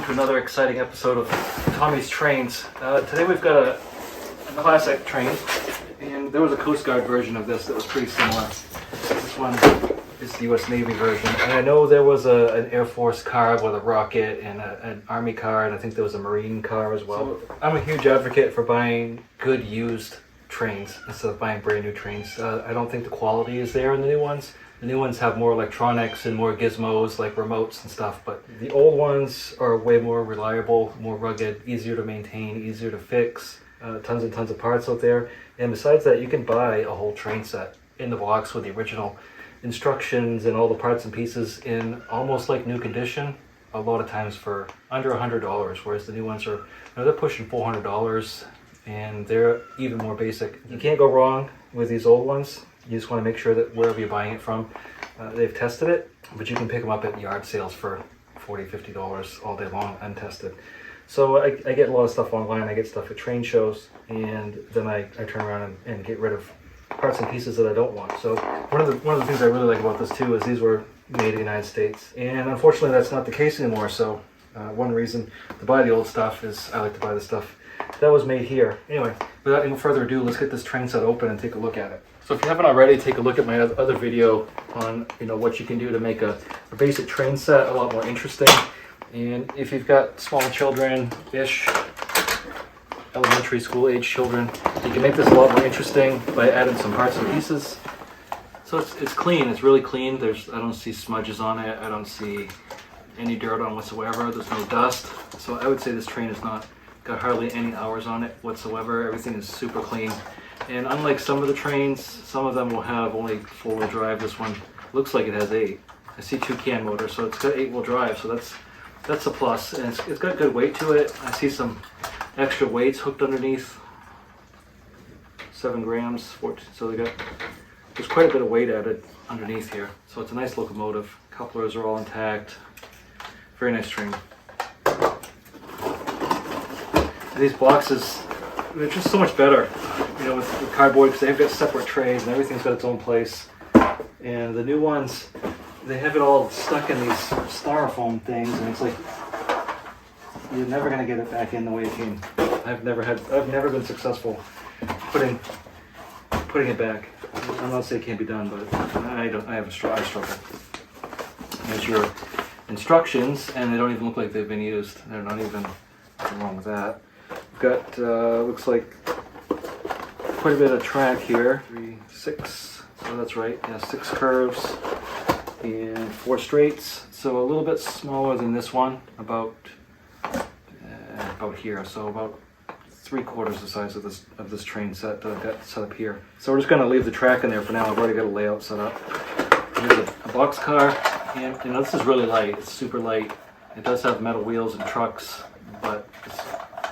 to another exciting episode of Tommy's Trains. Today we've got a classic train, and there was a Coast Guard version of this that was pretty similar. This one is the US Navy version, and I know there was an Air Force car with a rocket and an Army car, and I think there was a Marine car as well. So I'm a huge advocate for buying good used trains instead of buying brand new trains. I don't think the quality is there in the new ones. The new ones have more electronics and more gizmos like remotes and stuff, but the old ones are way more reliable, more rugged, easier to maintain, easier to fix, tons and tons of parts out there. And besides that, you can buy a whole train set in the box with the original instructions and all the parts and pieces in almost like new condition, a lot of times for under $100, whereas the new ones are, they're pushing $400 and they're even more basic. You can't go wrong with these old ones. You just want to make sure that wherever you're buying it from, they've tested it, but you can pick them up at yard sales for $40, $50 all day long, untested. So I get a lot of stuff online. I get stuff at train shows, and then I turn around and get rid of parts and pieces that I don't want. So one of the things I really like about this too is these were made in the United States, and unfortunately that's not the case anymore. So one reason to buy the old stuff is I like to buy the stuff that was made here. Anyway, without any further ado, let's get this train set open and take a look at it. So if you haven't already, take a look at my other video on what you can do to make a basic train set a lot more interesting. And if you've got small children-ish, elementary school age children, you can make this a lot more interesting by adding some parts and pieces. So it's clean, it's really clean. I don't see smudges on it, I don't see any dirt on whatsoever, there's no dust. So I would say this train has not got hardly any hours on it whatsoever. Everything is super clean. And unlike some of the trains, some of them will have only 4-wheel drive. This one looks like it has 8. I see 2 can motors, so it's got 8-wheel drive, so that's a plus. And it's got good weight to it. I see some extra weights hooked underneath, 7 grams, 14. So there's quite a bit of weight added underneath here. So it's a nice locomotive. Couplers are all intact. Very nice train. And these boxes, they're just so much better, with cardboard, because they've got separate trays and everything's got its own place. And the new ones, they have it all stuck in these styrofoam things, and it's like you're never going to get it back in the way it came. I've never been successful putting it back. I'm not saying it can't be done, but I struggle. There's your instructions, and they don't even look like they've been used. They're not even, nothing wrong with that. We've got looks like quite a bit of track here. 6, so that's right, yeah, 6 curves and 4 straights. So a little bit smaller than this one, about here. So about 3/4 the size of this train set that I've got set up here. So we're just going to leave the track in there for now. I've already got a layout set up. Here's a box car, and this is really light. It's super light. It does have metal wheels and trucks, but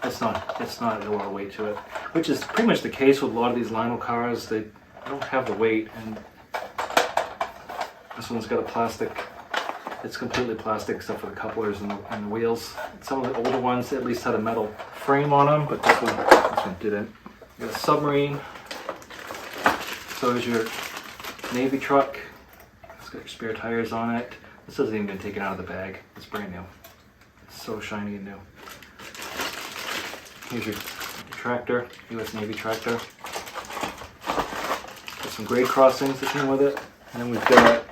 it's not a lot of weight to it, which is pretty much the case with a lot of these Lionel cars. They don't have the weight, and this one's got a plastic. It's completely plastic except for the couplers and the wheels. Some of the older ones at least had a metal frame on them, but this one didn't. You got a submarine. So there's your Navy truck. It's got your spare tires on it. This hasn't even been taken out of the bag. It's brand new. It's so shiny and new. Here's your tractor, US Navy tractor. Got some grade crossings that came with it. And then we've got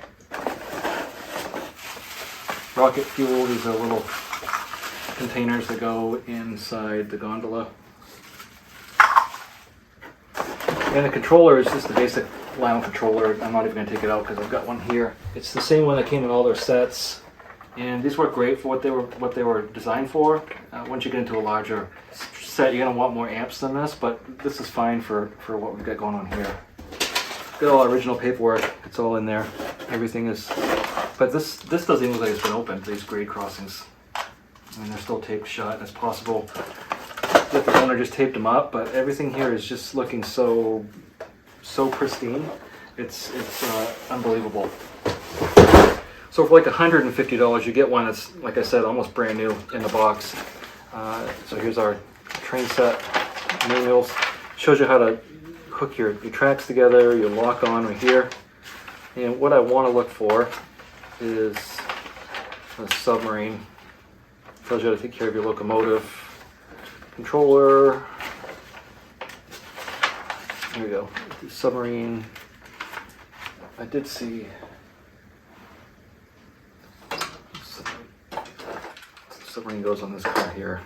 rocket fuel. These are little containers that go inside the gondola. And the controller is just a basic Lionel controller. I'm not even going to take it out because I've got one here. It's the same one that came in all their sets. And these work great for what they were designed for. Once you get into a larger set, you're going to want more amps than this, but this is fine for what we've got going on here. Got all original paperwork. It's all in there. Everything is, but this doesn't even look like it's been opened. These grade crossings, I mean, they're still taped shut. And it's possible that the owner just taped them up, but everything here is just looking so pristine. It's unbelievable. So for like $150, you get one that's, like I said, almost brand new in the box. So here's our train set manuals. Shows you how to hook your tracks together, your lock on right here. And what I want to look for is a submarine Tells you how to take care of your locomotive. Controller. There we go. The submarine. I did see. Submarine goes on this car here.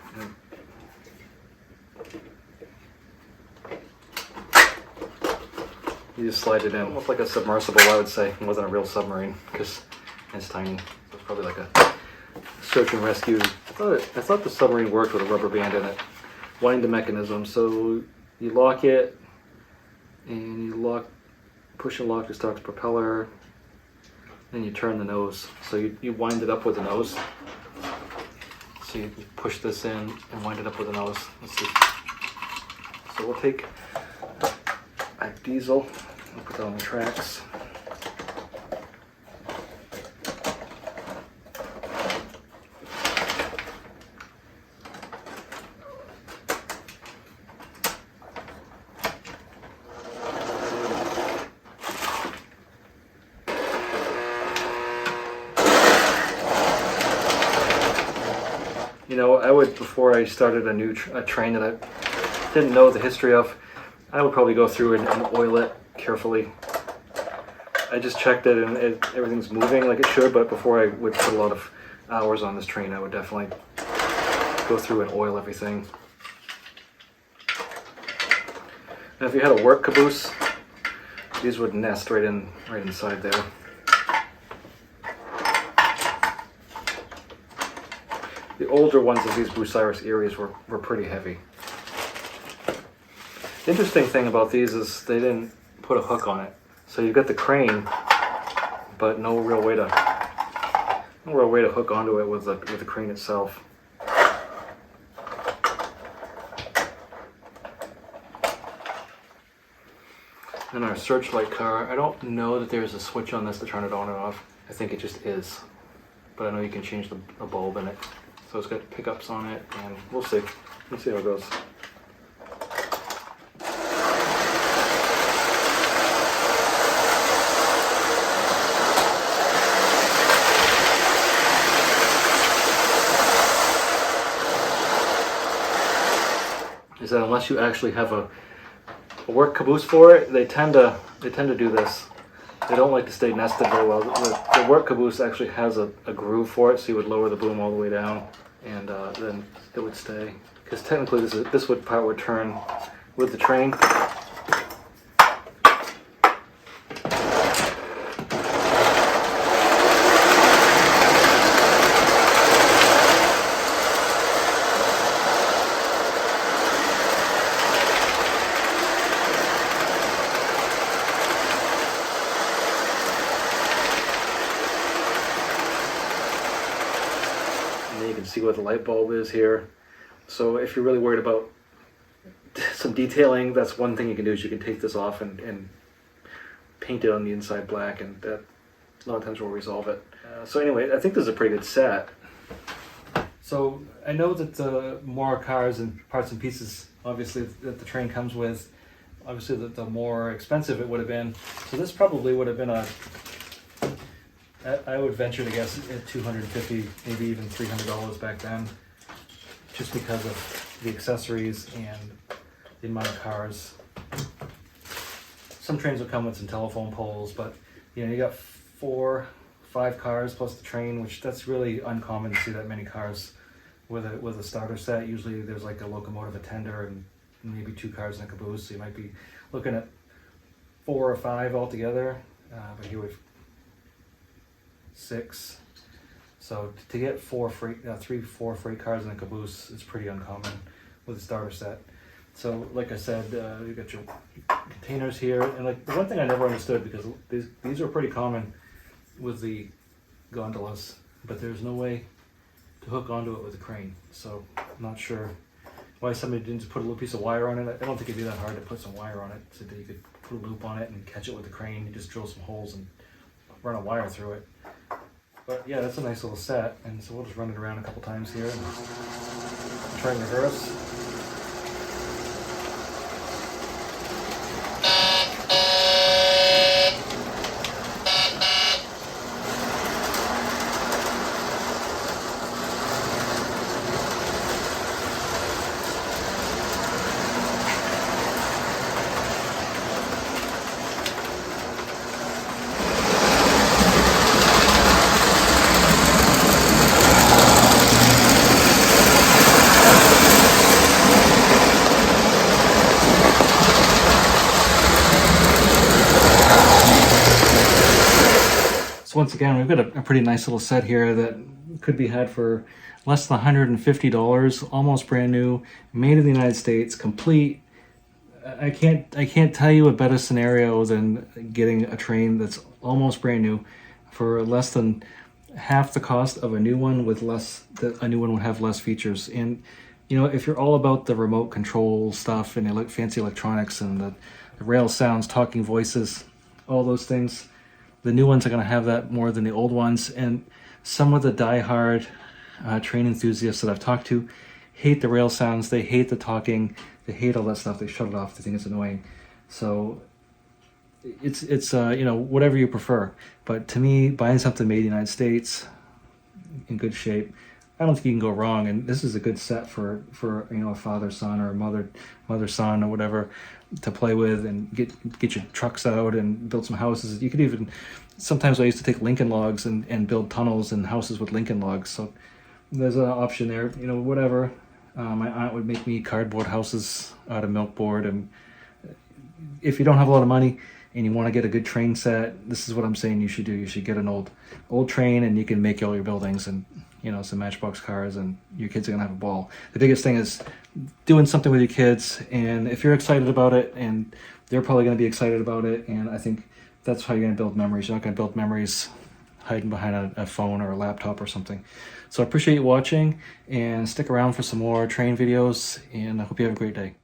You just slide it in, almost like a submersible, I would say. It wasn't a real submarine because it's tiny. So it's probably like a search and rescue. I thought the submarine worked with a rubber band in it. Wind the mechanism. So you lock it, and you push and lock the stock's propeller. Then you turn the nose. So you wind it up with the nose. So you push this in and wind it up with the nose. Let's see. So we'll take a diesel and put that on the tracks. You know, I would, before I started a train that I didn't know the history of, I would probably go through and oil it carefully. I just checked it and everything's moving like it should, but before I would put a lot of hours on this train, I would definitely go through and oil everything. And if you had a work caboose, these would nest right inside there. The older ones of these Bucyrus Eries were pretty heavy. The interesting thing about these is they didn't put a hook on it. So you've got the crane, but no real way to hook onto it with the crane itself. And our searchlight car, I don't know that there's a switch on this to turn it on and off. I think it just is. But I know you can change the bulb in it. So it's got pickups on it, and we'll see. Let's see how it goes. Is that unless you actually have a work caboose for it, they tend to do this. They don't like to stay nested very well. The work caboose actually has a groove for it, so you would lower the boom all the way down, and then it would stay. Because technically this part would turn with the train. You can see what the light bulb is here. So if you're really worried about some detailing, that's one thing you can do, is you can take this off and paint it on the inside black, and that a lot of times will resolve it. So anyway, I think this is a pretty good set. So I know that the more cars and parts and pieces, obviously, that the train comes with, obviously the more expensive it would have been. So this probably would have been I would venture to guess at $250, maybe even $300 back then, just because of the accessories and the amount of cars. Some trains will come with some telephone poles, but you know, you got 4, 5 cars plus the train, which that's really uncommon to see that many cars with a starter set. Usually there's like a locomotive, a tender, and maybe 2 cars in a caboose, so you might be looking at 4 or 5 altogether, but here we've 6. So to get 3, 4 freight cars in a caboose is pretty uncommon with a starter set. So like I said, you got your containers here, and like the one thing I never understood, because these are pretty common with the gondolas, but there's no way to hook onto it with a crane. So I'm not sure why somebody didn't just put a little piece of wire on it. I don't think it'd be that hard to put some wire on it so that you could put a loop on it and catch it with the crane. You just drill some holes and run a wire through it. But yeah, that's a nice little set, and so we'll just run it around a couple times here and try and reverse. So once again, we've got a pretty nice little set here that could be had for less than $150, almost brand new, made in the United States, complete. I can't tell you a better scenario than getting a train that's almost brand new for less than half the cost of a new one, with a new one would have less features. And you know, if you're all about the remote control stuff and fancy electronics and the rail sounds, talking voices, all those things, the new ones are going to have that more than the old ones. And some of the die-hard train enthusiasts that I've talked to hate the rail sounds, they hate the talking, they hate all that stuff, they shut it off, they think it's annoying. So it's you know, whatever you prefer. But to me, buying something made in the United States, in good shape, I don't think you can go wrong. And this is a good set for you know, a father-son or a mother-son or whatever to play with and get your trucks out and build some houses. You could even, sometimes I used to take Lincoln logs and build tunnels and houses with Lincoln logs. So there's an option there, you know, whatever. My aunt would make me cardboard houses out of milk board. And if you don't have a lot of money and you want to get a good train set, this is what I'm saying you should do. You should get an old train, and you can make all your buildings and, you know, some Matchbox cars, and your kids are gonna have a ball. The biggest thing is doing something with your kids, and if you're excited about it, and they're probably gonna be excited about it, and I think that's how you're gonna build memories. You're not gonna build memories hiding behind a phone or a laptop or something. So I appreciate you watching, and stick around for some more train videos, and I hope you have a great day.